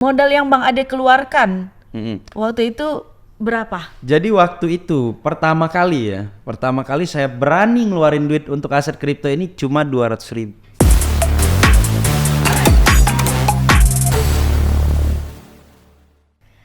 Modal yang Bang Ade keluarkan waktu itu berapa? Jadi waktu itu pertama kali saya berani ngeluarin duit untuk aset kripto ini cuma 200.000.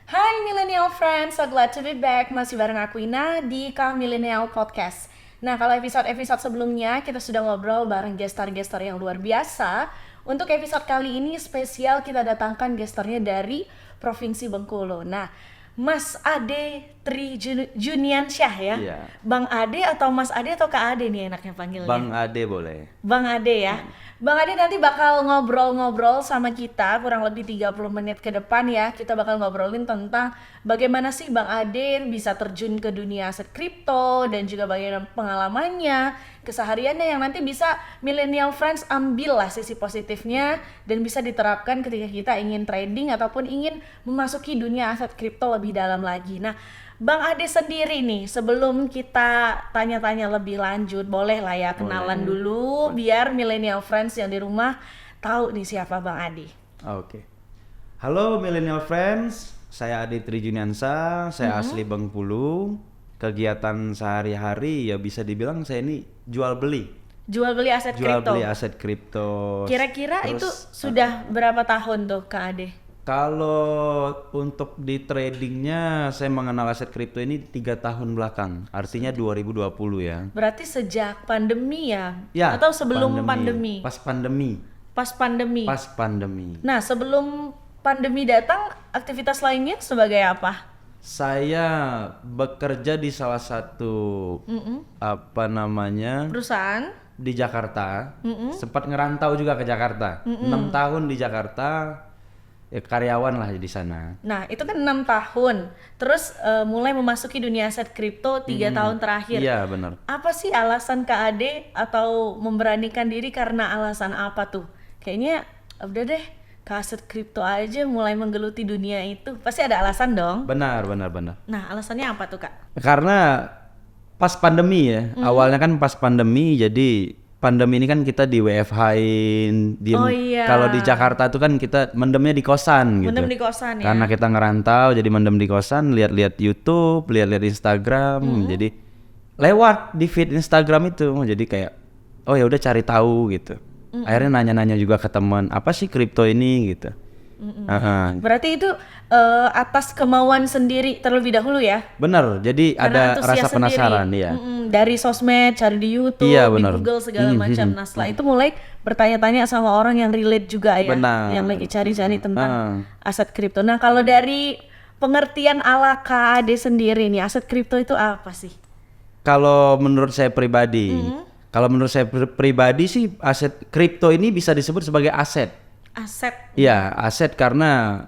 Hai Millennial Friends, so glad to be back. Masih bareng aku Ina di Kaum Millennial Podcast. Nah, kalau episode-episode sebelumnya kita sudah ngobrol bareng gestar-gestar yang luar biasa. Untuk episode kali ini spesial kita datangkan gestarnya dari Provinsi Bengkulu. Nah, Mas Ade Tri Juniansyah ya? Iya. Bang Ade atau Mas Ade atau Kak Ade nih enaknya panggilnya? Bang Ade boleh. Bang Ade ya. Bang Ade nanti bakal ngobrol-ngobrol sama kita kurang lebih 30 menit ke depan ya. Kita bakal ngobrolin tentang bagaimana sih Bang Ade bisa terjun ke dunia aset kripto dan juga bagaimana pengalamannya, kesehariannya yang nanti bisa Millennial Friends ambil lah sisi positifnya dan bisa diterapkan ketika kita ingin trading ataupun ingin memasuki dunia aset kripto lebih dalam lagi. Nah, Bang Ade sendiri nih, sebelum kita tanya-tanya lebih lanjut, boleh lah ya kenalan dulu biar Millennial Friends yang di rumah tahu nih siapa Bang Ade. Oke. Halo Millennial Friends, saya Ade Tri Juniansyah, saya asli Bengkulu. Kegiatan sehari-hari ya bisa dibilang saya ini jual beli Jual beli aset kripto. Kira-kira itu sudah berapa tahun tuh Kak Ade? Kalau untuk di tradingnya saya mengenal aset kripto ini 3 tahun belakang, artinya 2020 ya. Berarti sejak pandemi ya? Ya, atau sebelum pandemi? Pas pandemi. Pas pandemi. Pas pandemi. Nah, sebelum pandemi datang, aktivitas lainnya sebagai apa? Saya bekerja di salah satu Perusahaan di Jakarta. Sempat ngerantau juga ke Jakarta. 6 tahun di Jakarta. Ya karyawan lah di sana. Nah, itu kan 6 tahun. Terus mulai memasuki dunia aset kripto 3 tahun terakhir. Iya, benar. Apa sih alasan Kak Ade atau memberanikan diri karena alasan apa tuh? Kayaknya udah deh ke aset kripto aja mulai menggeluti dunia itu. Pasti ada alasan dong. Benar. Nah, alasannya apa tuh Kak? Karena pas pandemi ya. Awalnya kan pas pandemi, jadi pandemi ini kan kita di WFH-in, kalau di Jakarta tuh kan kita mendemnya di kosan gitu. Mendem di kosan ya. Karena kita ngerantau jadi mendem di kosan, lihat-lihat YouTube, lihat-lihat Instagram, jadi lewat di feed Instagram itu, jadi kayak oh ya udah cari tahu gitu. Akhirnya nanya-nanya juga ke teman, apa sih kripto ini gitu. Berarti itu atas kemauan sendiri terlebih dahulu ya? Bener, jadi karena ada rasa penasaran ya. Dari sosmed, cari di YouTube, iya, di Google segala macam. Nah setelah itu mulai bertanya-tanya sama orang yang relate juga ya, yang lagi cari-cari tentang aset kripto. Nah kalau dari pengertian ala Kak Ade sendiri nih, aset kripto itu apa sih? Kalau menurut saya pribadi, sih aset kripto ini bisa disebut sebagai aset. Aset? Iya, aset karena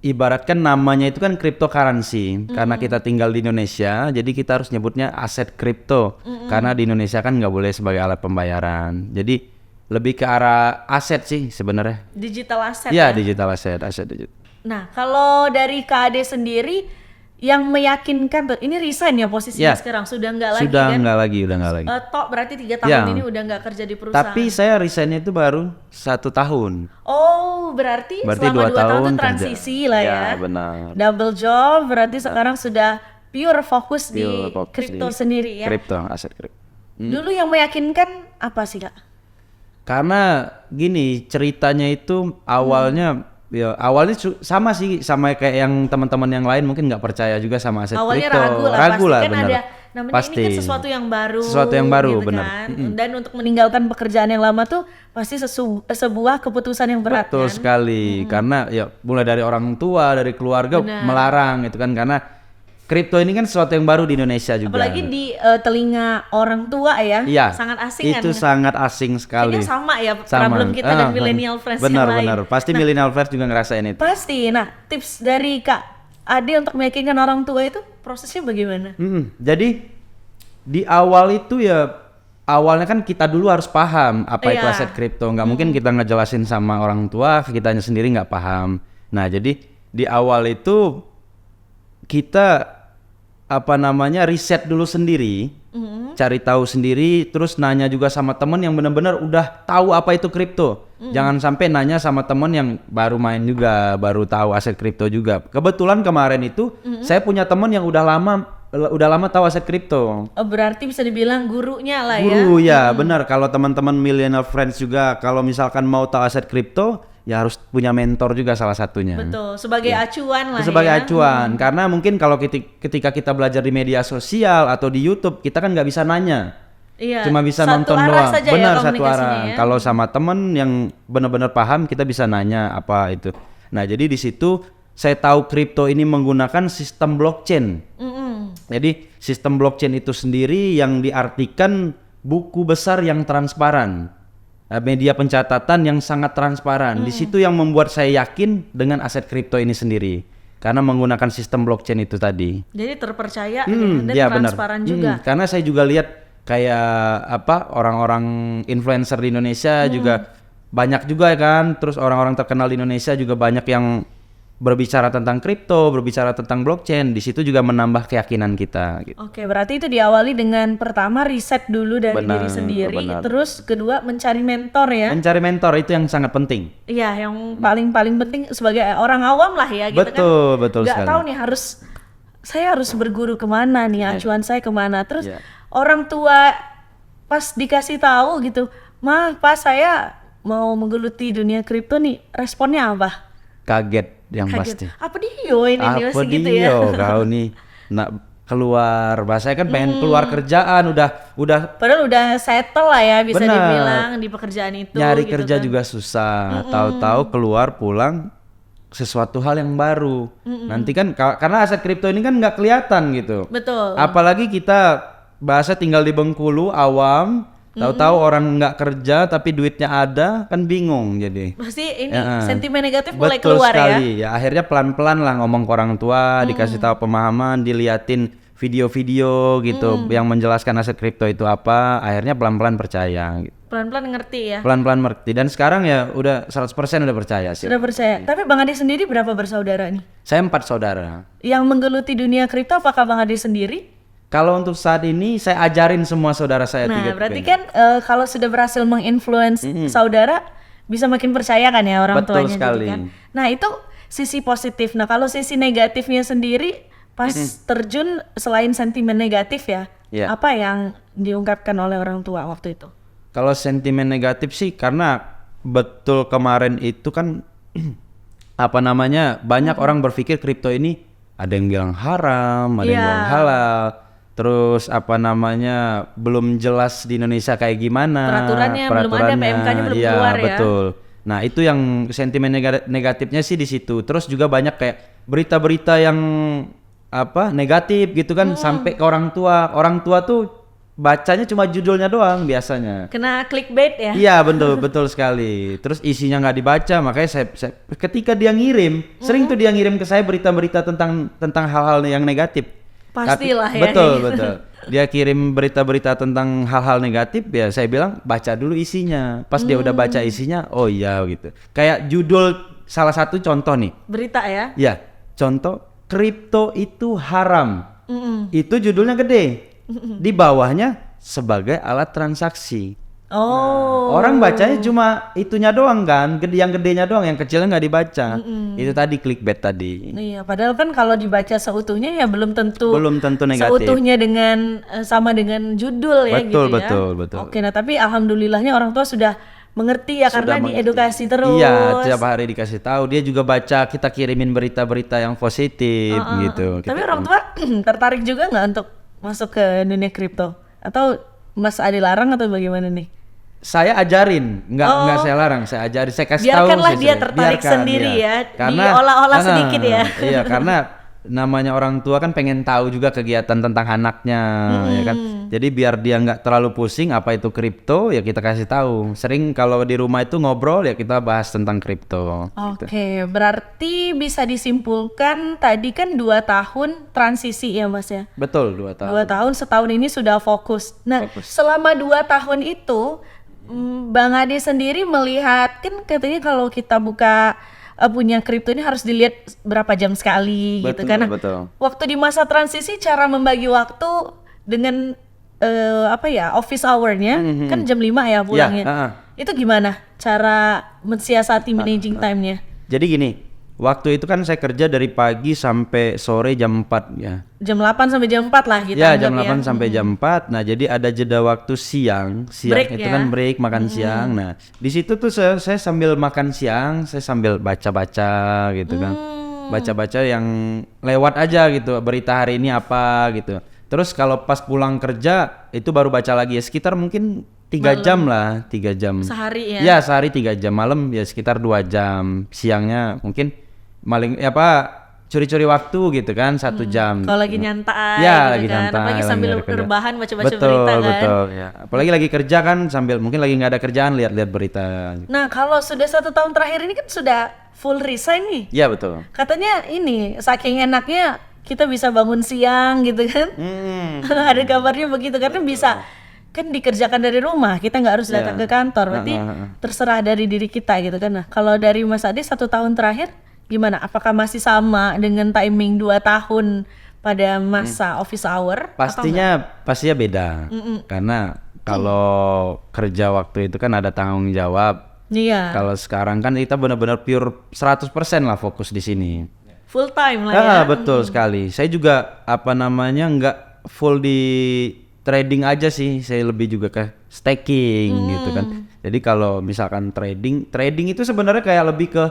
ibaratkan namanya itu kan cryptocurrency. Karena kita tinggal di Indonesia, jadi kita harus nyebutnya aset kripto. Karena di Indonesia kan nggak boleh sebagai alat pembayaran. Jadi lebih ke arah aset sih sebenarnya. Digital aset ya? Ya, digital aset digital. Nah, kalau dari Kak Ade sendiri yang meyakinkan tuh, ini resign ya posisinya sekarang, sudah nggak lagi sudah kan? Udah nggak lagi. Tok berarti 3 tahun ini udah nggak kerja di perusahaan. Tapi saya resignnya itu baru 1 tahun. Oh, berarti selama 2 tahun itu transisi kerja lah ya. Ya, benar. Double job, berarti sekarang sudah pure fokus di kripto sendiri ya. Kripto, aset kripto. Dulu yang meyakinkan apa sih Kak? Karena gini, ceritanya itu awalnya sama sih, sama kayak yang teman-teman yang lain mungkin nggak percaya juga sama aset awalnya kripto. Ragu lah, bener. Kan ada namanya pasti. Ini kan sesuatu yang baru gitu bener. Kan? Dan untuk meninggalkan pekerjaan yang lama tuh pasti sebuah keputusan yang berat. Betul sekali, karena ya mulai dari orang tua, dari keluarga melarang itu kan, karena kripto ini kan sesuatu yang baru di Indonesia juga. Apalagi di telinga orang tua ya, sangat asing kan. Itu sangat asing sekali. Kayaknya sama ya problem kita dan Millennial Friends yang lain. Benar, pasti Millennial Friends juga ngerasain itu. Pasti. Nah, tips dari Kak Ade untuk meyakinkan orang tua itu prosesnya bagaimana? Jadi di awal itu ya, awalnya kan kita dulu harus paham apa itu aset kripto. Nggak mungkin kita ngejelasin sama orang tua, kitanya sendiri nggak paham. Nah, jadi di awal itu kita riset dulu sendiri, cari tahu sendiri, terus nanya juga sama temen yang benar-benar udah tahu apa itu kripto. Jangan sampai nanya sama temen yang baru main juga, baru tahu aset kripto juga. Kebetulan kemarin itu saya punya temen yang udah lama tahu aset kripto. Oh, berarti bisa dibilang gurunya lah ya. Guru ya, benar. Kalau teman-teman millennial friends juga, kalau misalkan mau tahu aset kripto, ya harus punya mentor juga salah satunya. Betul, sebagai acuan lah Sebagai ya. acuan, karena mungkin kalau ketika kita belajar di media sosial atau di YouTube, kita kan nggak bisa nanya. Iya. Cuma bisa Satu nonton arah doang. saja Benar, ya satu komunikasinya arah. ya. Kalau sama temen yang benar-benar paham, kita bisa nanya apa itu. Nah, jadi di situ saya tahu kripto ini menggunakan sistem blockchain. Jadi sistem blockchain itu sendiri yang diartikan buku besar yang transparan. Media pencatatan yang sangat transparan. Di situ yang membuat saya yakin dengan aset kripto ini sendiri. Karena menggunakan sistem blockchain itu tadi. Jadi terpercaya dan Ya, benar. transparan juga. Karena saya juga lihat kayak orang-orang influencer di Indonesia juga banyak juga kan. Terus orang-orang terkenal di Indonesia juga banyak yang berbicara tentang kripto, berbicara tentang blockchain. Di situ juga menambah keyakinan kita. Gitu. Oke, berarti itu diawali dengan pertama riset dulu dari Benar, diri sendiri, benar. terus kedua mencari mentor ya. Mencari mentor itu yang sangat penting. Iya, yang paling penting sebagai orang awam lah ya gitu Betul Nggak sekali. tahu nih saya harus berguru kemana nih, acuan saya kemana. Terus Iya. orang tua pas dikasih tahu gitu, pas saya mau menggeluti dunia kripto nih, responnya apa? Kaget yang Kaget. pasti. Apa dia ini Apa masih gitu ya? kau nih nak keluar, bahasanya kan pengen keluar kerjaan, udah Padahal udah settle lah ya bisa Benar. dibilang di pekerjaan itu. nyari gitu kerja kan. juga susah, tahu-tahu keluar pulang sesuatu hal yang baru. Nanti kan karena aset kripto ini kan nggak kelihatan gitu. Betul. Apalagi kita bahasa tinggal di Bengkulu awam, tahu-tahu orang nggak kerja tapi duitnya ada, kan bingung jadi. Pasti ini Ya, sentimen negatif mulai betul keluar ya. sekali. Ya akhirnya pelan-pelan lah ngomong ke orang tua, dikasih tahu pemahaman, diliatin video-video gitu yang menjelaskan aset kripto itu apa, akhirnya pelan-pelan percaya gitu. Pelan-pelan ngerti ya. Pelan-pelan mengerti dan sekarang ya udah 100% udah percaya sih. Sudah percaya. Tapi Bang Ade sendiri berapa bersaudara nih? Saya 4 saudara. Yang menggeluti dunia kripto apakah Bang Ade sendiri? Kalau untuk saat ini saya ajarin semua saudara saya Nah, 3 berarti kan kalau sudah berhasil menginfluence saudara bisa makin percaya kan ya orang Betul tuanya sekali. jadi kan. Nah, itu sisi positif. Nah, kalau sisi negatifnya sendiri pas terjun selain sentimen negatif ya, Iya. apa yang diungkapkan oleh orang tua waktu itu? Kalau sentimen negatif sih karena betul kemarin itu kan apa namanya banyak orang berpikir kripto ini ada yang bilang haram, ada yang Iya. bilang halal. Terus apa namanya belum jelas di Indonesia kayak gimana Peraturannya belum ada, PMK-nya belum Iya, keluar ya. betul. Nah, itu yang sentimen negatifnya sih di situ. Terus juga banyak kayak berita-berita yang apa negatif gitu kan sampai ke orang tua. Orang tua tuh bacanya cuma judulnya doang biasanya. Kena clickbait ya? Iya betul sekali. Terus isinya nggak dibaca, makanya saya ketika dia ngirim, sering tuh dia ngirim ke saya berita-berita tentang hal-hal yang negatif. Pastilah ya. Betul. Dia kirim berita-berita tentang hal-hal negatif, ya saya bilang baca dulu isinya. Pas dia udah baca isinya, oh iya gitu. Kayak judul salah satu contoh nih. Berita ya? Ya, contoh kripto itu haram. Itu judulnya gede. Di bawahnya sebagai alat transaksi. Oh. Orang bacanya cuma itunya doang kan, yang gedenya doang, yang kecilnya nggak dibaca. Itu tadi clickbait tadi. Iya, padahal kan kalau dibaca seutuhnya ya belum tentu negatif. seutuhnya dengan sama dengan judul ya gitu ya. Betul. Oke, nah tapi alhamdulillahnya orang tua sudah mengerti ya karena diedukasi terus. Iya, tiap hari dikasih tahu. Dia juga baca, kita kirimin berita-berita yang positif gitu. Tapi orang tua tertarik juga nggak untuk masuk ke dunia kripto? Atau Mas Ade larang atau bagaimana nih? Saya ajarin, nggak saya larang, saya ajarin, saya kasih tahu. Biarkanlah dia sih, tertarik sendiri iya. ya, diolah-olah sedikit ya. Iya, karena namanya orang tua kan pengen tahu juga kegiatan tentang anaknya, ya kan. Jadi biar dia nggak terlalu pusing apa itu kripto, ya kita kasih tahu. Sering kalau di rumah itu ngobrol ya kita bahas tentang kripto. Oke, berarti bisa disimpulkan tadi kan 2 tahun transisi ya Mas ya? Betul, 2 tahun. 2 tahun, setahun ini sudah fokus. Nah, selama 2 tahun itu, Bang Ade sendiri melihat, kan katanya kalau kita buka punya kripto ini harus dilihat berapa jam sekali gitu Betul, kan. Nah, betul. waktu di masa transisi cara membagi waktu dengan office hour-nya kan jam 5 ya pulangnya. Ya, Itu gimana cara mensiasati managing time-nya? Jadi gini, waktu itu kan saya kerja dari pagi sampai sore jam 4 ya. Jam 8 sampai jam 4 lah kita Ya, anggap jam 8 sampai jam 4. Nah, jadi ada jeda waktu siang. Break Itu ya? kan break makan siang. Nah, di situ tuh saya sambil makan siang, saya sambil baca-baca gitu kan. Baca-baca yang lewat aja gitu, berita hari ini apa gitu. Terus kalau pas pulang kerja itu baru baca lagi ya, sekitar mungkin 3 jam lah, 3 jam. Sehari ya? Ya, sehari 3 jam, malam ya sekitar 2 jam. Siangnya mungkin maling curi-curi waktu gitu kan, 1 jam. Kalau lagi nyantai Ya, gitu lagi kan. nyantai, Apalagi lagi sambil nggak ada kerja. rebahan baca-baca Betul, berita kan. betul ya. Apalagi lagi kerja kan, sambil mungkin lagi nggak ada kerjaan, lihat-lihat berita. Nah, kalau sudah 1 tahun terakhir ini kan sudah full resign nih. Ya, betul. Katanya ini saking enaknya kita bisa bangun siang gitu kan. Ada kabarnya begitu karena bisa kan dikerjakan dari rumah, kita nggak harus datang ke kantor. Berarti terserah dari diri kita gitu kan. Nah, kalau dari Mas Ade 1 tahun terakhir gimana? Apakah masih sama dengan timing 2 tahun pada masa office hour? Pastinya beda. Karena kalau kerja waktu itu kan ada tanggung jawab. Iya. Kalau sekarang kan kita benar-benar pure 100% lah fokus di sini. Full time lah ya. Betul sekali. Saya juga nggak full di trading aja sih. Saya lebih juga ke staking gitu kan. Jadi kalau misalkan trading itu sebenarnya kayak lebih ke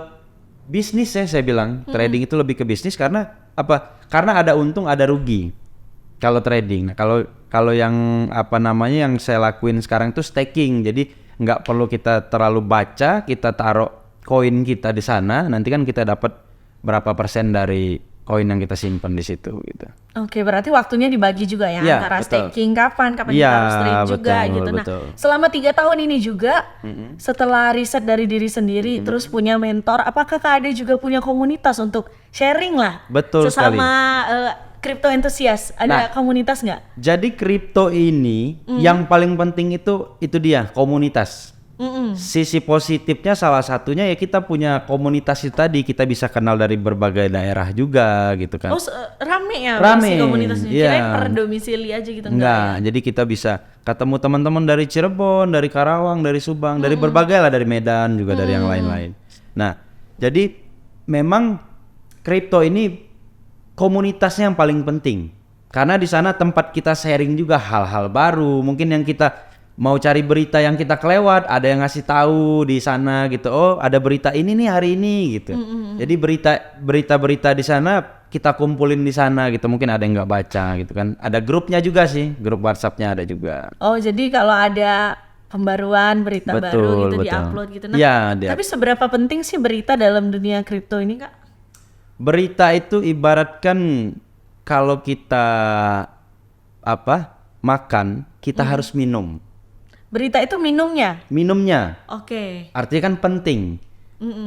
bisnis ya, saya bilang. Trading itu lebih ke bisnis karena apa? Karena ada untung ada rugi. Kalau trading. Nah, kalau yang yang saya lakuin sekarang itu staking. Jadi nggak perlu kita terlalu baca, kita taruh koin kita di sana, nanti kan kita dapat berapa persen dari koin yang kita simpan di situ gitu. Oke, berarti waktunya dibagi juga ya, Ya, antara betul. staking kapan Ya, kita harus trade juga betul, gitu. Nah, betul. selama 3 tahun ini juga setelah riset dari diri sendiri, terus punya mentor, apakah Kak Ade juga punya komunitas untuk sharing lah? Betul sesama crypto enthusiast, ada komunitas nggak? Jadi kripto ini yang paling penting itu dia komunitas. Sisi positifnya salah satunya ya kita punya komunitas itu tadi, kita bisa kenal dari berbagai daerah juga gitu kan. Oh, rame ya Rame, si komunitasnya? iya. Kirain per domisili aja gitu Enggak, jadi kita bisa ketemu teman-teman dari Cirebon, dari Karawang, dari Subang, dari berbagai lah, dari Medan juga, dari yang lain-lain. Nah, jadi memang kripto ini komunitasnya yang paling penting. Karena di sana tempat kita sharing juga hal-hal baru, mungkin yang kita mau cari berita yang kita kelewat, ada yang ngasih tahu di sana gitu. Oh, ada berita ini nih hari ini gitu. Jadi berita-berita di sana kita kumpulin di sana gitu. Mungkin ada yang nggak baca gitu kan. Ada grupnya juga sih, grup WhatsApp-nya ada juga. Oh, jadi kalau ada pembaruan berita baru gitu diupload gitu. Nah, Ya, tapi seberapa penting sih berita dalam dunia kripto ini, Kak? berita itu ibaratkan kalau kita makan, kita harus minum. Berita itu minumnya. Oke. Artinya kan penting.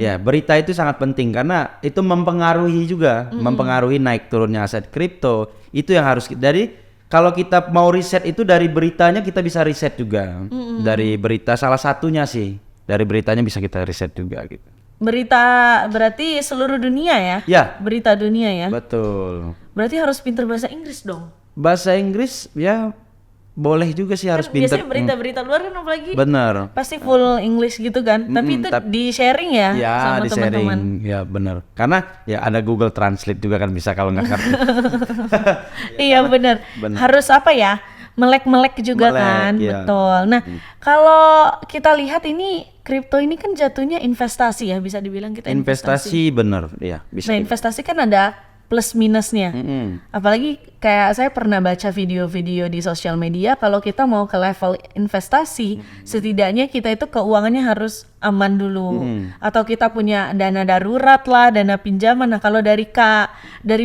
Ya, berita itu sangat penting karena itu mempengaruhi juga, mempengaruhi naik turunnya aset kripto. Itu yang harus dari kalau kita mau riset itu dari beritanya kita bisa riset juga. Dari berita salah satunya sih. Dari beritanya bisa kita riset juga gitu. Berita berarti seluruh dunia ya? Ya. Berita dunia ya? Betul. Berarti harus pinter bahasa Inggris dong? Bahasa Inggris ya boleh juga sih, harus pinter. Biasanya berita-berita luar kan apalagi Bener. pasti full English gitu kan? Tapi itu di sharing ya, Ya, sama di teman-teman? sharing. Ya bener. Karena ya ada Google Translate juga kan bisa kalau nggak ngerti. Iya bener. Harus apa ya? Melek-melek juga Melek, kan? iya. Betul. Nah, kalau kita lihat ini kripto ini kan jatuhnya investasi ya, bisa dibilang kita Investasi bener, ya bisa. Nah, investasi kan ada plus minusnya. Apalagi kayak saya pernah baca video-video di sosial media, kalau kita mau ke level investasi, setidaknya kita itu keuangannya harus aman dulu. Atau kita punya dana darurat lah, dana pinjaman. Nah, kalau dari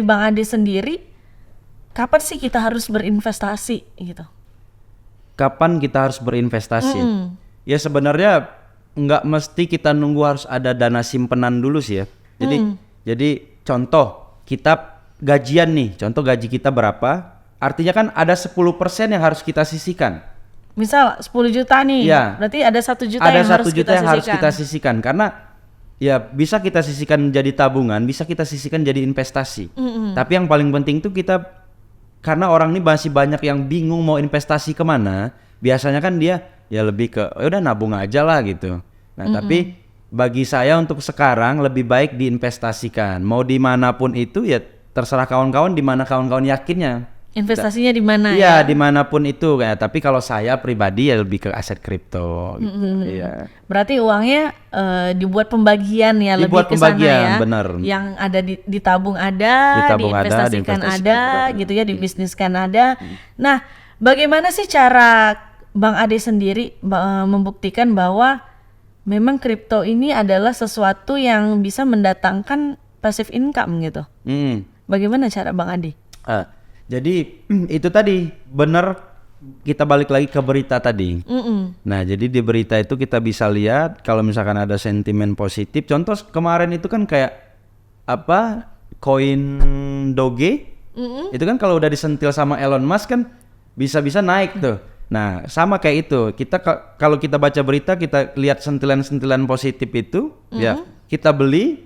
Bang Ade sendiri, kapan sih kita harus berinvestasi gitu? Kapan kita harus berinvestasi? Ya sebenarnya nggak mesti kita nunggu harus ada dana simpenan dulu sih ya. Jadi contoh kita gajian nih, contoh gaji kita berapa? Artinya kan ada 10% yang harus kita sisihkan. Misal 10 juta nih, Ya. berarti ada 1 juta Ada yang 1 harus juta kita yang harus sisihkan. kita sisihkan karena ya bisa kita sisihkan jadi tabungan, bisa kita sisihkan jadi investasi. Tapi yang paling penting tuh kita, karena orang ini masih banyak yang bingung mau investasi kemana, biasanya kan dia ya lebih ke "Ya udah nabung aja lah" gitu. Nah tapi bagi saya untuk sekarang lebih baik diinvestasikan. Mau dimanapun itu ya terserah kawan-kawan, di mana kawan-kawan yakinnya. Investasinya di mana Iya, ya? dimanapun itu kayak. Tapi kalau saya pribadi ya lebih ke aset kripto. Gitu. Iya. Berarti uangnya dibuat pembagian ya, Dibuat lebih ke sana pembagian, ya. bener. Yang ada ditabung ada, Ditabung ada, diinvestasikan diinvestasikan ada, gitu ya, dibisniskan ada. Nah, bagaimana sih cara Bang Ade sendiri membuktikan bahwa memang kripto ini adalah sesuatu yang bisa mendatangkan passive income gitu? Hmm. Bagaimana cara Bang Ade? Jadi itu tadi benar, kita balik lagi ke berita tadi. Nah jadi di berita itu kita bisa lihat kalau misalkan ada sentimen positif. Contoh kemarin itu kan kayak apa, koin Doge, itu kan kalau udah disentil sama Elon Musk kan bisa-bisa naik tuh. Nah sama kayak itu, kita kalau kita baca berita kita lihat sentilan-sentilan positif itu, ya kita beli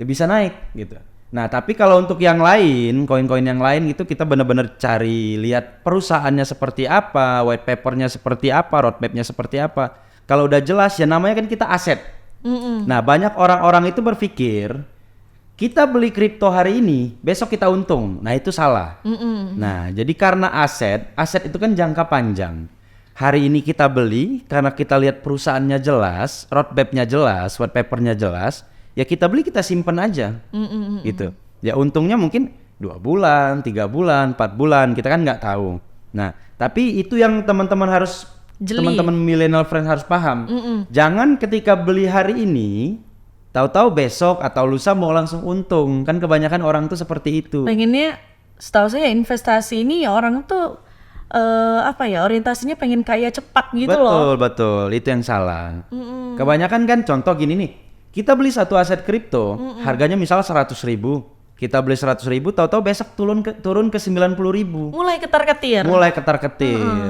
ya bisa naik gitu. Nah tapi kalau untuk yang lain, koin-koin yang lain itu kita benar-benar cari lihat perusahaannya seperti apa, white papernya seperti apa, roadmapnya seperti apa. Kalau udah jelas ya namanya kan kita aset. Nah banyak orang-orang itu berpikir kita beli kripto hari ini, besok kita untung. Nah itu salah. Nah jadi karena aset itu kan jangka panjang. Hari ini kita beli karena kita lihat perusahaannya jelas, roadmapnya jelas, white papernya jelas. Ya kita beli, kita simpen aja, gitu. Ya untungnya mungkin 2 bulan, 3 bulan, 4 bulan, kita kan nggak tahu. Nah, tapi itu yang teman-teman harus, teman-teman millennial friend harus paham. Jangan ketika beli hari ini, tahu-tahu besok atau lusa mau langsung untung. Kan kebanyakan orang tuh seperti itu. Pengennya, setahu saya investasi ini ya orang tuh orientasinya pengen kaya cepat gitu loh. Betul, itu yang salah. Kebanyakan kan contoh gini nih. Kita beli satu aset kripto, harganya misal 100.000. Kita beli 100.000, tahu-tahu besok turun ke 90.000. Mulai ketar-ketir.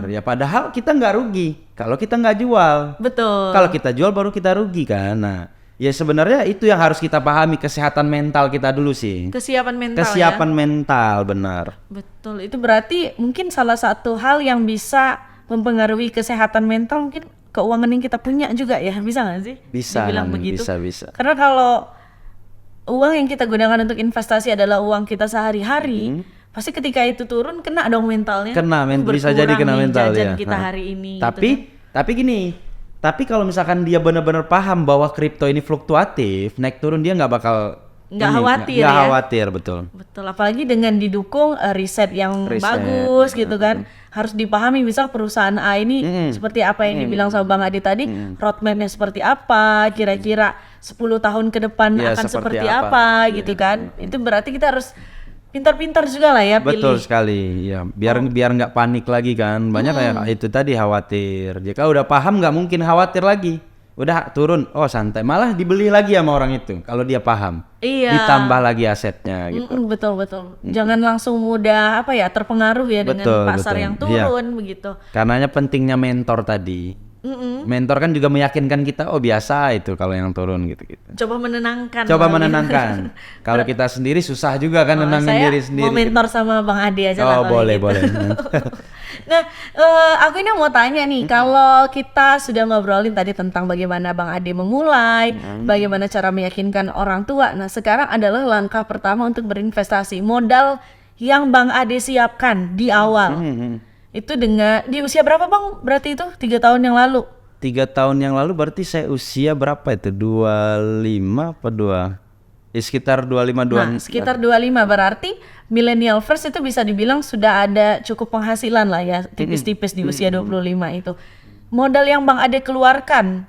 Ya padahal kita nggak rugi kalau kita nggak jual. Betul. Kalau kita jual baru kita rugi kan. Nah, ya sebenarnya itu yang harus kita pahami, kesehatan mental kita dulu sih. Kesiapan mental. Kesiapan mental, benar. Betul. Itu berarti mungkin salah satu hal yang bisa mempengaruhi kesehatan mental mungkin keuangan yang kita punya juga ya, bisa nggak sih? Bisa, dibilang begitu. Bisa. Karena kalau uang yang kita gunakan untuk investasi adalah uang kita sehari-hari, pasti ketika itu turun kena dong mentalnya. Bisa jadi kena mental ya. Kita hari ini. Tapi gini, tapi kalau misalkan dia benar-benar paham bahwa kripto ini fluktuatif, naik turun, dia nggak bakal khawatir, betul. Apalagi dengan didukung riset yang bagus gitu kan. Harus dipahami misal perusahaan A ini seperti apa yang dibilang sama Bang Ade tadi, roadmapnya seperti apa, kira-kira 10 tahun ke depan akan seperti apa gitu kan. Itu berarti kita harus pintar-pintar juga lah ya pilih. Betul sekali ya, biar nggak panik lagi kan. Banyak kayak itu tadi khawatir. Jika udah paham nggak mungkin khawatir lagi. Udah turun, oh santai, malah dibeli lagi sama orang itu kalau dia paham. Iya. Ditambah lagi asetnya gitu. Betul. Jangan langsung mudah terpengaruh ya dengan pasar yang turun begitu. Karenanya pentingnya mentor tadi. Mentor kan juga meyakinkan kita, oh biasa itu kalau yang turun gitu. Coba menenangkan. Kalau kita sendiri susah juga kan nenangin diri sendiri. Mau mentor sama Bang Ade aja lah. Oh boleh. Nah, aku ini mau tanya nih, kalau kita sudah ngobrolin tadi tentang bagaimana Bang Ade memulai, bagaimana cara meyakinkan orang tua. Nah, sekarang adalah langkah pertama untuk berinvestasi. Modal yang Bang Ade siapkan di awal. Itu di usia berapa Bang? Berarti itu 3 tahun yang lalu. 3 tahun yang lalu berarti saya usia berapa itu? 25 apa 2? Ya sekitar 25. Nah, sekitar 25 berarti millennial first itu bisa dibilang sudah ada cukup penghasilan lah ya, tipis-tipis di usia 25 itu. Modal yang Bang Ade keluarkan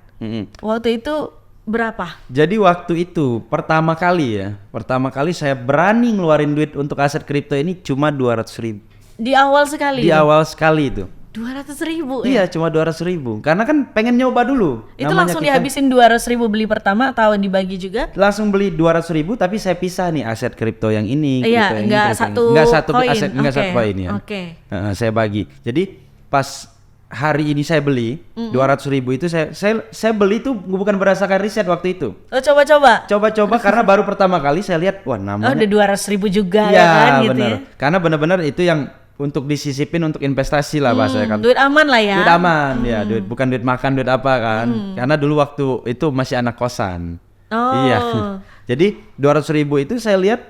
waktu itu berapa? Jadi waktu itu pertama kali saya berani ngeluarin duit untuk aset kripto ini cuma 200.000. Di awal sekali? Di awal sekali itu. 200.000 ya? Iya, cuma 200.000. Karena kan pengen nyoba dulu. Itu langsung dihabisin 200.000 beli pertama atau dibagi juga? Langsung beli 200.000 tapi saya pisah nih aset kripto yang ini. Iya, enggak satu aset, enggak satu koin ya. Oke. Saya bagi. Jadi pas hari ini saya beli 200.000 itu saya beli tuh bukan berdasarkan riset waktu itu. Oh, coba-coba karena baru pertama kali saya lihat, wah namanya udah 200.000 juga ya kan gitu bener. ya. Karena benar-benar itu yang untuk disisipin untuk investasi lah bahasanya kan. Duit aman lah ya. Duit aman ya, duit bukan duit makan, duit apa kan. Karena dulu waktu itu masih anak kosan. Oh. Iya. Jadi 200.000 itu saya lihat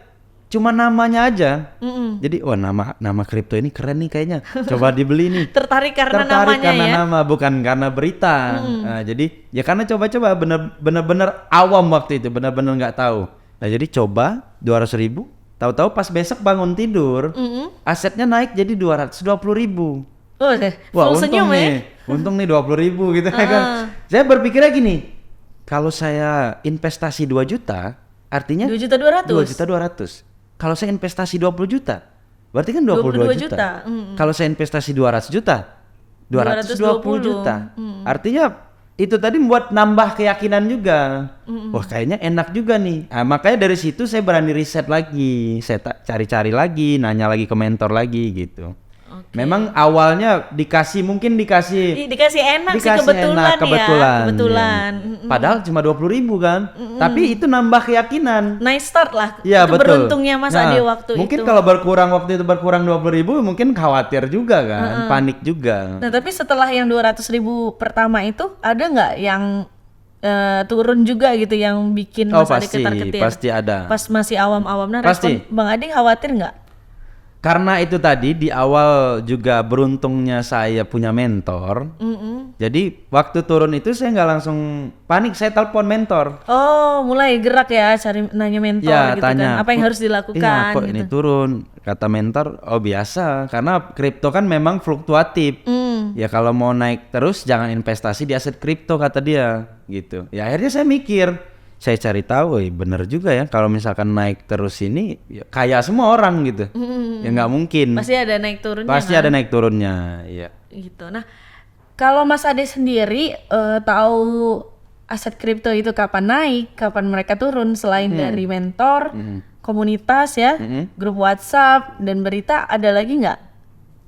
cuma namanya aja. Jadi wah nama kripto ini keren nih kayaknya. Coba dibeli nih. Tertarik karena Tertarik namanya karena ya. nama bukan karena berita. Nah, jadi ya karena coba-coba bener-bener awam waktu itu, bener-bener nggak tahu. Nah, jadi coba 200.000, tahu-tahu pas besok bangun tidur, asetnya naik jadi 220.000. Oh, Wah, full senyum ya. untung nih 20.000 gitu kan. Saya berpikirnya gini, kalau saya investasi 2 juta, artinya 2.200.000. 2.200.000. Kalau saya investasi 20 juta, berarti kan 22 juta. Kalau saya investasi 200 juta, 220 juta. Artinya itu tadi membuat nambah keyakinan juga. Wah, kayaknya enak juga nih. Nah, makanya dari situ saya berani riset lagi, saya cari-cari lagi, nanya lagi ke mentor lagi gitu. Memang awalnya dikasih enak sih enak, kebetulan. Kebetulan. Ya. Padahal cuma 20.000 kan. Tapi itu nambah keyakinan. Nice start lah. Ya, itu betul. beruntungnya Mas Ade waktu mungkin itu. kalau berkurang waktu itu 20.000 mungkin khawatir juga kan, panik juga. Nah, tapi setelah yang 200.000 pertama itu ada nggak yang turun juga gitu yang bikin Mas Ade ketar-ketir? Pasti ada. Pas masih awam-awam. Nah, Pasti. respon Bang Ade khawatir nggak? Karena itu tadi di awal juga beruntungnya saya punya mentor. Jadi waktu turun itu saya nggak langsung panik, saya telepon mentor. Oh, mulai gerak ya cari nanya mentor Ya, gitu tanya, kan. Apa yang harus dilakukan Iya, kok gitu. ini turun? Kata mentor, oh biasa, karena kripto kan memang fluktuatif. Ya kalau mau naik terus jangan investasi di aset kripto kata dia, gitu. Ya akhirnya saya mikir, saya cari tahu, bener juga ya kalau misalkan naik terus ini ya, kaya semua orang gitu. Ya nggak mungkin. Pasti ada naik turunnya. Pasti kan? ada naik turunnya, iya. Gitu. Nah, kalau Mas Ade sendiri tahu aset kripto itu kapan naik, kapan mereka turun selain dari mentor, komunitas ya, grup WhatsApp dan berita, ada lagi nggak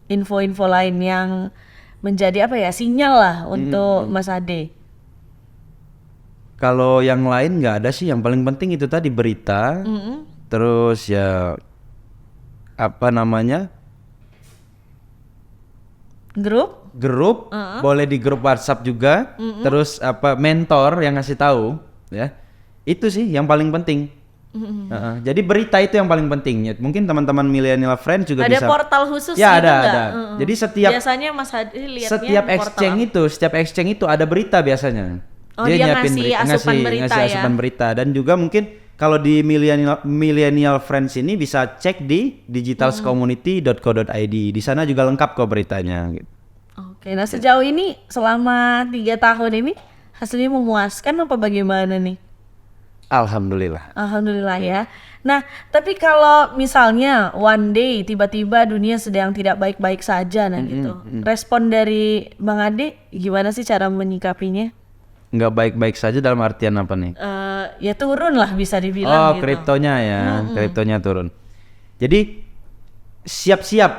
info-info lain yang menjadi apa ya sinyal lah untuk Mas Ade? Kalau yang lain nggak ada sih, yang paling penting itu tadi berita, terus ya apa namanya grup, boleh di grup WhatsApp juga, terus apa mentor yang ngasih tahu, ya itu sih yang paling penting. Jadi berita itu yang paling penting. Ya, mungkin teman-teman millennial friends juga ada bisa. portal khusus Ya gitu ada, nggak? ada. Jadi biasanya Mas Ade lihatnya setiap portal exchange itu ada berita biasanya. Oh, dia ngasih asupan berita ngasih ya? asupan berita. Dan juga mungkin kalau di millennial friends ini bisa cek di digitalscommunity.co.id. Di sana juga lengkap kok beritanya. Gitu. Oke, nah sejauh ini selama 3 tahun ini hasilnya memuaskan apa bagaimana nih? Alhamdulillah. Alhamdulillah ya. Nah, tapi kalau misalnya one day tiba-tiba dunia sedang tidak baik-baik saja nah gitu. Respon dari Bang Ade gimana sih cara menyikapinya? Nggak baik-baik saja dalam artian apa nih? Ya turun lah bisa dibilang Oh, gitu. kriptonya ya, kriptonya turun. Jadi siap-siap,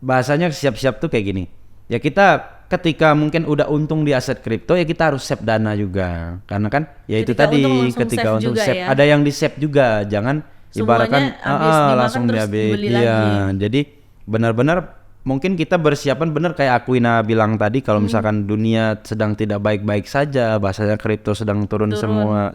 bahasanya siap-siap tuh kayak gini. Ya kita ketika mungkin udah untung di aset kripto ya kita harus save dana juga. Karena kan ya itu Ketika tadi untung langsung ketika save untuk juga save ya. ada yang di save juga, jangan ibaratkan habis dimakan langsung terus dihabis. beli Iya, lagi. jadi benar-benar mungkin kita bersiapan benar kayak Aquina bilang tadi kalau misalkan dunia sedang tidak baik-baik saja, bahasanya kripto sedang turun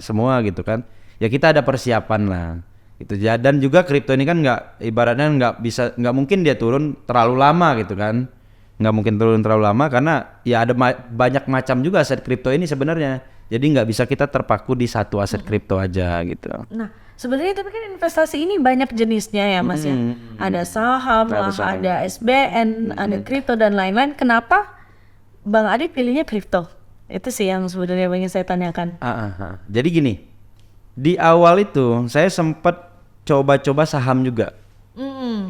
semua gitu kan. Ya kita ada persiapan lah. Itu ya, dan juga kripto ini kan ibaratnya nggak mungkin dia turun terlalu lama gitu kan. Nggak mungkin turun terlalu lama karena ya ada banyak macam juga aset kripto ini sebenarnya. Jadi nggak bisa kita terpaku di satu aset kripto aja gitu. Nah, sebenarnya tapi kan investasi ini banyak jenisnya ya Mas ya. Ada saham lah, ada SBN, ada kripto dan lain-lain. Kenapa Bang Ade pilihnya kripto? Itu sih yang sebenarnya ingin saya tanyakan. Jadi gini, di awal itu saya sempat coba-coba saham juga.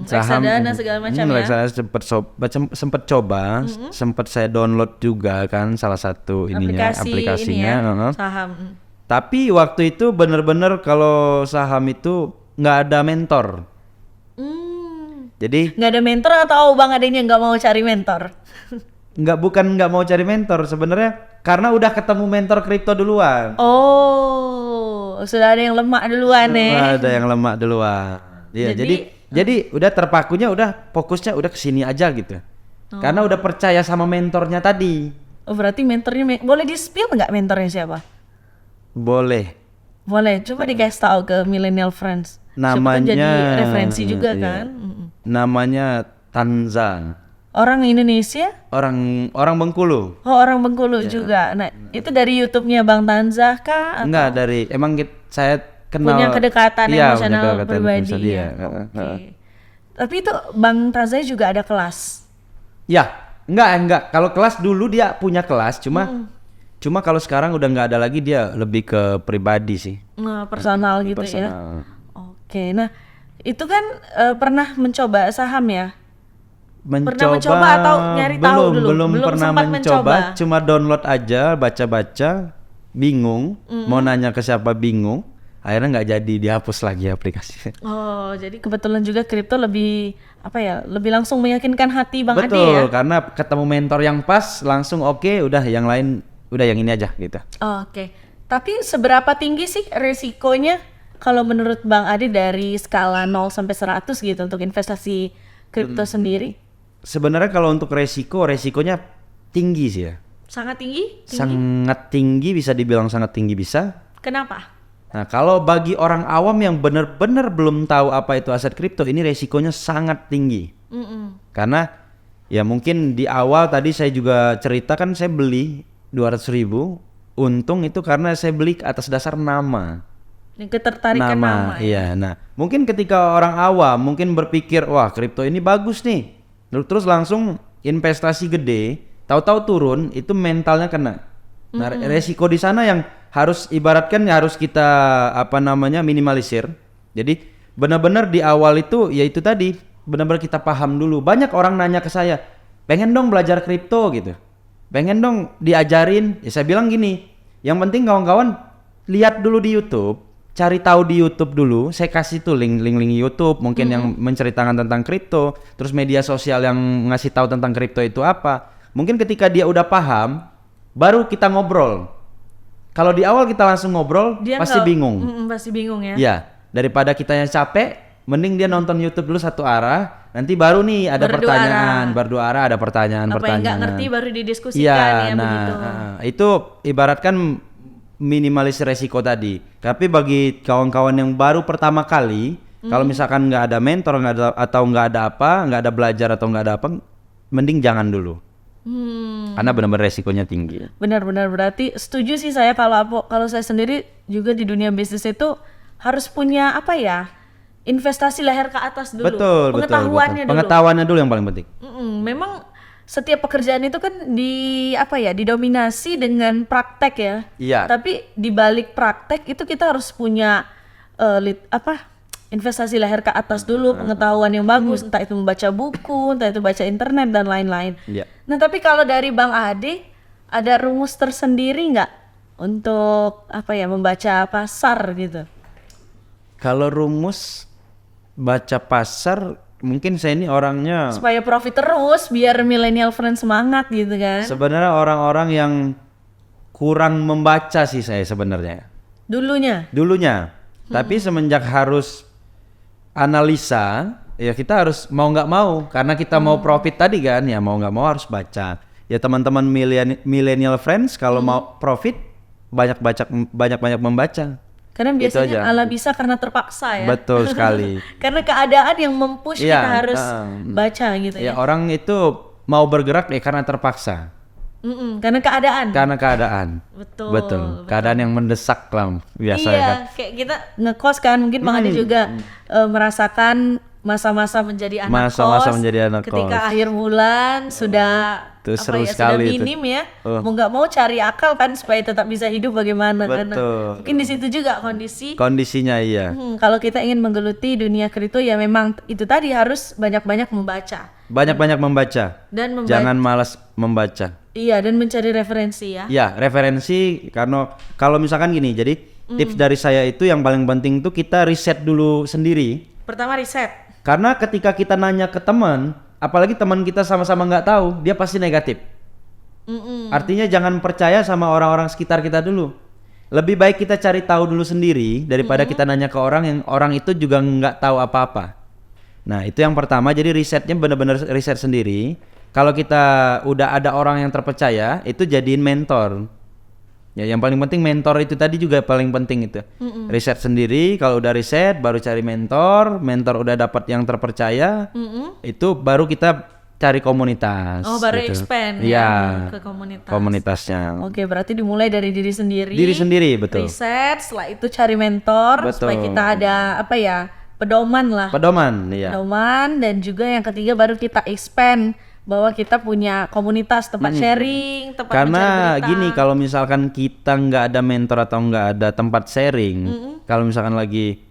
Reksadana segala macam ya. Reksadana sempat coba, sempat saya download juga kan salah satu aplikasinya. Ini ya, saham. Tapi waktu itu bener-bener kalau saham itu nggak ada mentor. Jadi Nggak ada mentor atau Bang Adenya nggak mau cari mentor? bukan nggak mau cari mentor sebenarnya karena udah ketemu mentor kripto duluan. Oh, sudah ada yang lemak duluan nih. Ada yang lemak duluan. Iya, jadi Jadi udah terpakunya udah fokusnya udah ke sini aja gitu. Karena udah percaya sama mentornya tadi. Oh, berarti mentornya boleh di-spill nggak mentornya siapa? Boleh. Boleh, coba dikasih tahu ke millennial friends. Siapa tahu Namanya jadi referensi juga iya. kan. Namanya Tanza. Orang Indonesia? Orang Bengkulu. Oh, orang Bengkulu juga. Nah, itu dari YouTube-nya Bang Tanzah kah? Atau Enggak, dari emang saya kenal. punya kedekatan Iya, emosional punya kedekatan pribadi emosional, ya? iya. Oke. Tapi itu Bang Tanzah juga ada kelas? Ya, enggak. Kalau kelas dulu dia punya kelas, cuma kalau sekarang udah nggak ada lagi, dia lebih ke pribadi sih. Nah, personal gitu ya? Personal. Oke, nah itu kan pernah mencoba saham ya? Mencoba atau nyari tahu dulu? belum pernah sempat mencoba, cuma download aja, baca-baca, bingung, mau nanya ke siapa bingung, akhirnya nggak jadi, dihapus lagi aplikasi. Oh, jadi kebetulan juga kripto lebih apa ya? Lebih langsung meyakinkan hati Bang Ade ya? Betul, karena ketemu mentor yang pas, langsung oke, udah yang lain, udah yang ini aja gitu. Oke. Tapi seberapa tinggi sih resikonya kalau menurut Bang Ade dari skala 0 sampai 100 gitu untuk investasi kripto sendiri? Sebenarnya kalau untuk resikonya tinggi sih ya. Sangat tinggi? Sangat tinggi, bisa dibilang sangat tinggi bisa. Kenapa? Nah, kalau bagi orang awam yang benar-benar belum tahu apa itu aset kripto, ini resikonya sangat tinggi. Karena ya mungkin di awal tadi saya juga cerita kan, saya beli 200.000, untung itu karena saya beli atas dasar nama. Yang ketertarikan nama ya? Iya. Nah, mungkin ketika orang awam mungkin berpikir, wah kripto ini bagus nih, terus langsung investasi gede, tahu-tahu turun, itu mentalnya kena. Nah, resiko di sana yang harus ibaratkan harus kita minimalisir. Jadi benar-benar di awal itu ya itu tadi, benar-benar kita paham dulu. Banyak orang nanya ke saya, pengen dong belajar kripto gitu, pengen dong diajarin. Ya saya bilang gini, yang penting kawan-kawan lihat dulu di YouTube, cari tahu di YouTube dulu. Saya kasih tuh link YouTube mungkin yang menceritakan tentang kripto, terus media sosial yang ngasih tahu tentang kripto itu apa. Mungkin ketika dia udah paham, baru kita ngobrol. Kalau di awal kita langsung ngobrol, Dia pasti bingung. Pasti bingung ya? Ya, daripada kitanya capek, mending dia nonton YouTube dulu satu arah, nanti baru nih ada Berdua pertanyaan, berdua arah ada pertanyaan. Apa yang nggak ngerti baru didiskusikan Iya, ya nah, begitu. itu ibaratkan minimalis resiko tadi. Tapi bagi kawan-kawan yang baru pertama kali, kalau misalkan nggak ada mentor, nggak ada belajar atau nggak ada apa, mending jangan dulu. Karena benar-benar resikonya tinggi. Benar-benar, berarti setuju sih saya. Kalau saya sendiri juga di dunia bisnis itu harus punya apa ya, investasi leher ke atas dulu. Betul. Pengetahuannya dulu. Pengetahuannya dulu yang paling penting. Memang setiap pekerjaan itu kan didominasi dengan praktek ya. Iya. Tapi di balik praktek itu kita harus punya investasi leher ke atas dulu, pengetahuan yang bagus, entah itu membaca buku, entah itu baca internet dan lain-lain. Iya. Nah, tapi kalau dari Bang Ade ada rumus tersendiri nggak untuk membaca pasar gitu? Kalau rumus baca pasar, mungkin saya ini orangnya Supaya profit terus, biar millennial friend semangat gitu kan? sebenarnya orang-orang yang kurang membaca sih saya sebenarnya. Dulunya. Tapi semenjak harus analisa, ya kita harus mau nggak mau, karena kita mau profit tadi kan, ya mau nggak mau harus baca. Ya teman-teman millennial friends kalau mau profit banyak membaca. Karena Itu biasanya aja. ala bisa karena terpaksa ya. Betul sekali. Karena keadaan yang mempush Iya, kita harus baca gitu ya. Ya orang itu mau bergerak ya karena terpaksa. Karena keadaan. Karena keadaan. Betul. Keadaan yang mendesak lah biasa Iya, kan. kayak kita ngekos kan, mungkin Bang Ade juga merasakan masa-masa menjadi anak Masa-masa kos. menjadi anak ketika kos. akhir bulan sudah Itu seru sudah sekali itu. minim ya. Mau nggak mau cari akal kan supaya tetap bisa hidup bagaimana kan. Betul. Mungkin di situ juga kondisi. Kondisinya iya. Kalau kita ingin menggeluti dunia kripto ya memang itu tadi harus banyak-banyak membaca. Banyak-banyak membaca. Dan Jangan malas membaca. Iya, dan mencari referensi ya. Ya, referensi, karena kalau misalkan gini, jadi tips dari saya itu yang paling penting tuh kita riset dulu sendiri. Pertama riset. Karena ketika kita nanya ke teman, apalagi teman kita sama-sama nggak tahu, dia pasti negatif. Artinya jangan percaya sama orang-orang sekitar kita dulu. Lebih baik kita cari tahu dulu sendiri daripada kita nanya ke orang yang orang itu juga nggak tahu apa-apa. Nah, itu yang pertama, jadi risetnya benar-benar riset sendiri. Kalau kita udah ada orang yang terpercaya, itu jadiin mentor. Ya, yang paling penting mentor itu tadi juga paling penting itu. Riset sendiri, kalau udah riset baru cari mentor, mentor udah dapat yang terpercaya, itu baru kita cari komunitas. Oh, baru gitu. expand Iya, ya ke komunitas. komunitasnya. Oke, berarti dimulai dari diri sendiri. Diri sendiri, betul. Riset, setelah itu cari mentor Betul. supaya kita ada apa ya? Pedoman lah. Pedoman, iya. Pedoman, dan juga yang ketiga baru kita expand bahwa kita punya komunitas tempat sharing, tempat Karena mencari berita. gini, kalau misalkan kita nggak ada mentor atau nggak ada tempat sharing, kalau misalkan lagi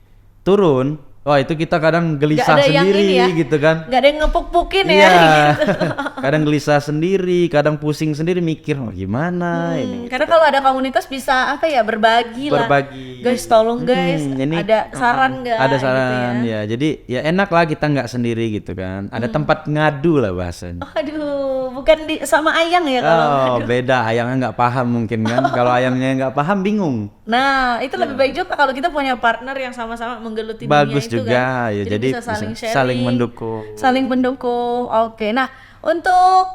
turun, wah itu kita kadang gelisah Nggak ada yang sendiri ini ya, gitu kan. nggak ada yang ngepuk-pukin Iya, ya gitu. kadang gelisah sendiri, kadang pusing sendiri mikir, oh gimana ini. Karena kalau ada komunitas bisa apa ya, berbagi lah. Berbagi. Guys, tolong guys, ini ada saran nggak? Ada gitu saran ya. ya. Jadi ya enak lah kita nggak sendiri gitu kan. Ada tempat ngadu lah bahasanya. Aduh, bukan sama Ayang ya kalau. Oh beda, ayangnya nggak paham mungkin kan. Kalau ayangnya nggak paham bingung. Nah, itu lebih baik juga kalau kita punya partner yang sama-sama menggeluti Bagus dunia itu juga kan. ya. Jadi bisa saling bisa sharing, saling mendukung. Saling mendukung. Oke. Nah, untuk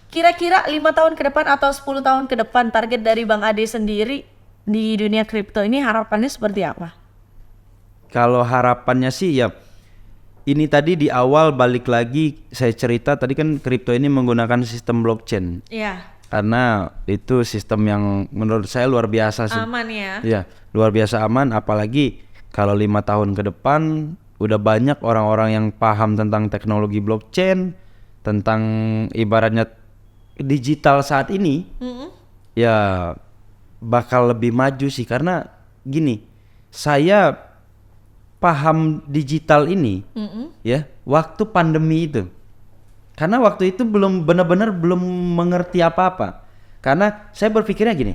kira-kira 5 tahun ke depan atau 10 tahun ke depan target dari Bang Ade sendiri di dunia kripto ini harapannya seperti apa? Kalau harapannya sih ya ini tadi di awal balik lagi saya cerita tadi kan kripto ini menggunakan sistem blockchain. Iya, Karena itu sistem yang menurut saya luar biasa sih. aman ya. Iya, luar biasa aman apalagi kalau 5 tahun ke depan udah banyak orang-orang yang paham tentang teknologi blockchain, tentang ibaratnya digital saat ini. Ya bakal lebih maju sih karena gini, saya paham digital ini ya waktu pandemi itu. Karena waktu itu belum benar-benar belum mengerti apa-apa. Karena saya berpikirnya gini,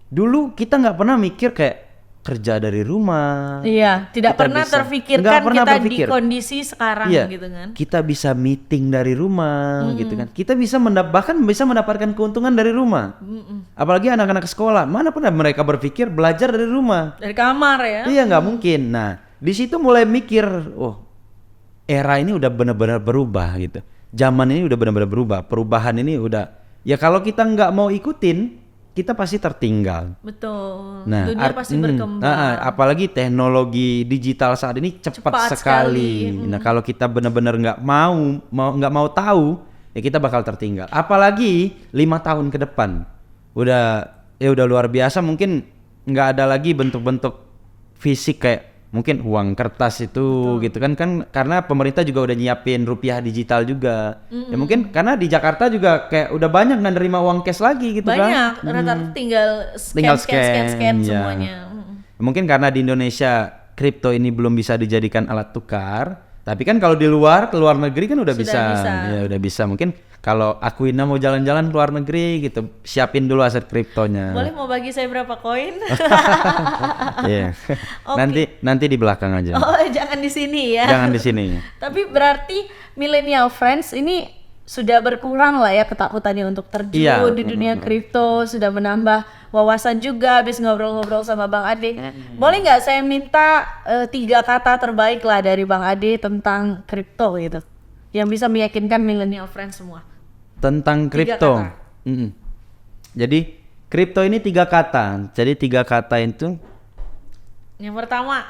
dulu kita nggak pernah mikir kayak kerja dari rumah. Iya, tidak Kita pernah bisa- terfikirkan nggak pernah kita berpikir. di kondisi sekarang Iya, gitu kan. kita bisa meeting dari rumah gitu kan. Kita bisa bahkan bisa mendapatkan keuntungan dari rumah. Apalagi anak-anak sekolah, mana pernah mereka berpikir belajar dari rumah? Dari kamar ya. Iya nggak mungkin. Nah di situ mulai mikir, oh era ini udah benar-benar berubah gitu. Zaman ini udah benar-benar berubah. Perubahan ini udah. Ya kalau kita nggak mau ikutin, kita pasti tertinggal. Betul. Nah, Dunia pasti berkembang. apalagi teknologi digital saat ini cepat sekali. Nah, kalau kita benar-benar nggak mau tahu, ya kita bakal tertinggal. Apalagi 5 tahun ke depan, udah luar biasa. Mungkin nggak ada lagi bentuk-bentuk fisik kayak mungkin uang kertas itu gitu kan karena pemerintah juga udah nyiapin rupiah digital juga. Ya mungkin karena di Jakarta juga kayak udah banyak nggak nerima uang cash lagi gitu Banyak, kan. rata-rata tinggal Tinggal scan ya. semuanya. Mungkin karena di Indonesia kripto ini belum bisa dijadikan alat tukar, tapi kan kalau di luar ke luar negeri kan udah Sudah bisa. bisa. Ya udah bisa. Mungkin kalau Akuina mau jalan-jalan ke luar negeri gitu, siapin dulu aset kriptonya. Boleh mau bagi saya berapa koin? Iya. Oke. Nanti di belakang aja. Oh, jangan di sini ya. Jangan di sini. Tapi berarti millennial friends ini sudah berkurang lah ya ketakutannya untuk terjun Iya. di dunia kripto, sudah menambah wawasan juga habis ngobrol-ngobrol sama Bang Ade. Boleh nggak saya minta 3 kata terbaik lah dari Bang Ade tentang kripto gitu, yang bisa meyakinkan millennial friends semua. Tentang 3 kripto. kata. Jadi kripto ini 3 kata. Jadi 3 kata itu Yang pertama,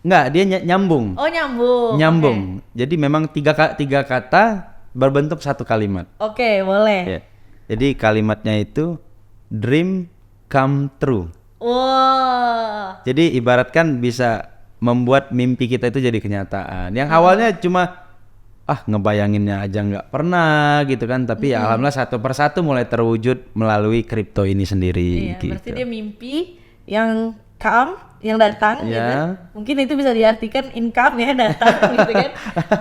enggak, dia nyambung. oh nyambung. Nyambung. Jadi memang tiga kata berbentuk satu kalimat. Oke, boleh. Ya. Jadi kalimatnya itu dream come true. Wah. Jadi ibaratkan bisa membuat mimpi kita itu jadi kenyataan. Yang awalnya cuma ngebayanginnya aja nggak pernah gitu kan, tapi ya alhamdulillah satu persatu mulai terwujud melalui kripto ini sendiri. Iya, gitu. berarti dia mimpi yang come, yang datang gitu. Ya. Mungkin itu bisa diartikan income ya datang gitu kan.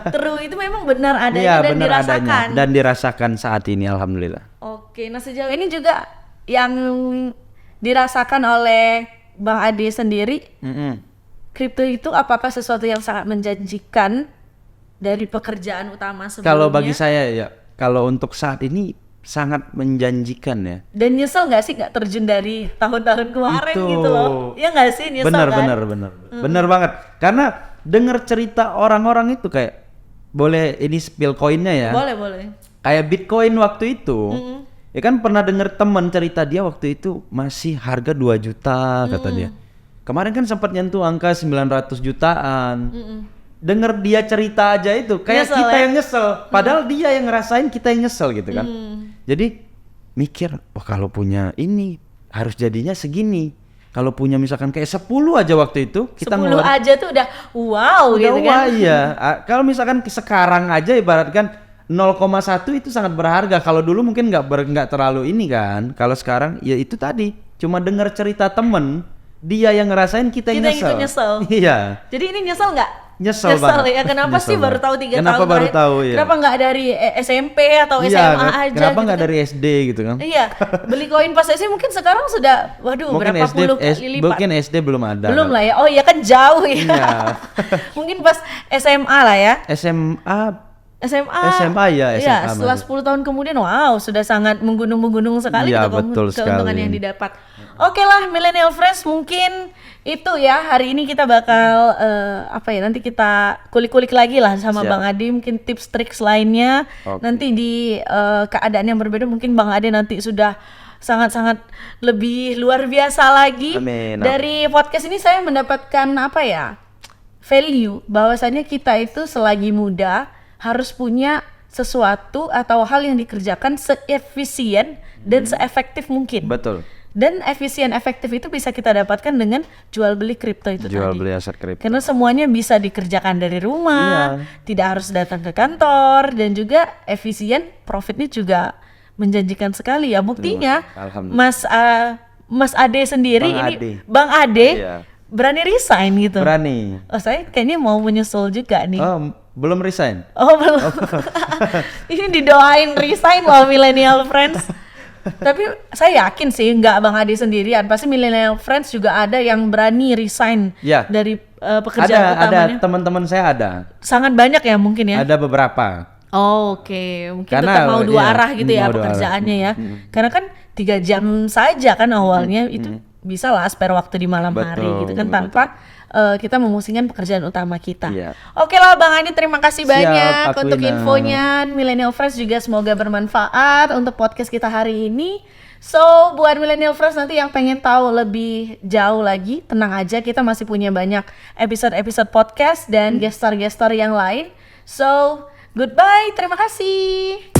True itu memang benar adanya Iya, dan benar dirasakan. adanya dan dirasakan saat ini alhamdulillah. Oke, nah sejauh ini juga yang dirasakan oleh Bang Ade sendiri, kripto itu apakah sesuatu yang sangat menjanjikan dari pekerjaan utama sebelumnya? Kalau bagi saya ya, kalau untuk saat ini sangat menjanjikan ya. Dan nyesel nggak sih nggak terjun dari tahun-tahun kemarin Itu. gitu loh? Ya nggak sih nyesel Bener kan? bener banget. Karena dengar cerita orang-orang itu kayak boleh ini spill koinnya ya. Boleh. Kayak Bitcoin waktu itu, ya kan pernah denger temen cerita dia waktu itu masih harga 2 juta kata dia. Kemarin kan sempat nyentuh angka 900 jutaan. Denger dia cerita aja itu kayak Nyesel, kita ya? yang nyesel. Padahal dia yang ngerasain, kita yang nyesel gitu kan. Jadi mikir, wah kalau punya ini harus jadinya segini. Kalau punya misalkan kayak 10 aja waktu itu, kita 10 aja tuh udah wow udah gitu wah, kan. iya. Kalau misalkan sekarang aja ibaratkan 0,1 itu sangat berharga. Kalau dulu mungkin nggak terlalu ini kan. Kalau sekarang ya itu tadi cuma dengar cerita temen, dia yang ngerasain, kita yang Kita yang ikut nyesel. Iya. Jadi ini nyesel nggak? Nyesel banget. ya. Kenapa Nyesel sih baru banget. tahu 3 tahun Kenapa baru terakhir? tahu ya? Kenapa nggak dari SMP atau Iya, SMA aja? kenapa gitu nggak kan? dari SD gitu kan? Iya, beli koin pas SD mungkin sekarang sudah, waduh, Mungkin berapa SD, puluh kali lipat. mungkin SD belum ada. Belum lah ya. Oh iya kan jauh ya. Iya. Mungkin pas SMA lah ya. SMA SMA ya, Iya, SMA setelah masih. 10 tahun kemudian wow, sudah sangat menggunung-menggunung sekali Iya, gitu betul keuntungan sekali. yang didapat. Oke lah, Millennial Friends, mungkin itu ya, hari ini kita bakal nanti kita kulik-kulik lagi lah sama Siap. Bang Ade, mungkin tips triks lainnya. Oke. Nanti di keadaan yang berbeda mungkin Bang Ade nanti sudah sangat-sangat lebih luar biasa lagi. Amin. Dari podcast ini saya mendapatkan value bahwasannya kita itu selagi muda harus punya sesuatu atau hal yang dikerjakan seefisien dan seefektif mungkin. Betul. Dan efisien efektif itu bisa kita dapatkan dengan jual beli kripto itu Jual tadi. beli aset kripto. Karena semuanya bisa dikerjakan dari rumah, Iya. tidak harus datang ke kantor, dan juga efisien, profitnya juga menjanjikan sekali ya. Buktinya Alhamdulillah. Mas Ade sendiri Bang ini Ade. Bang Ade Iya. berani resign gitu. Berani. Oh, saya kayaknya mau menyusul juga nih. Oh, belum resign. Oh belum. Ini didoain resign loh Millennial Friends. Tapi saya yakin sih nggak Bang Ade sendirian. Pasti Millennial Friends juga ada yang berani resign Ya. dari pekerjaan Ada utamanya. teman-teman saya ada. Sangat banyak ya mungkin ya. Ada beberapa. Oh, oke, mungkin Karena, tetap mau dua iya, arah gitu ya mau dua pekerjaannya ya. Karena kan 3 jam saja kan awalnya itu bisa lah spare waktu di malam hari Betul, gitu kan betul. tanpa kita memusingkan pekerjaan utama kita. Iya. Oke lah Bang Adi, terima kasih Siap, banyak Aquina. untuk infonya. Millennial Friends juga semoga bermanfaat untuk podcast kita hari ini. So, buat Millennial Friends nanti yang pengen tahu lebih jauh lagi, tenang aja, kita masih punya banyak episode-episode podcast dan gestar-gestar yang lain. So, goodbye, terima kasih.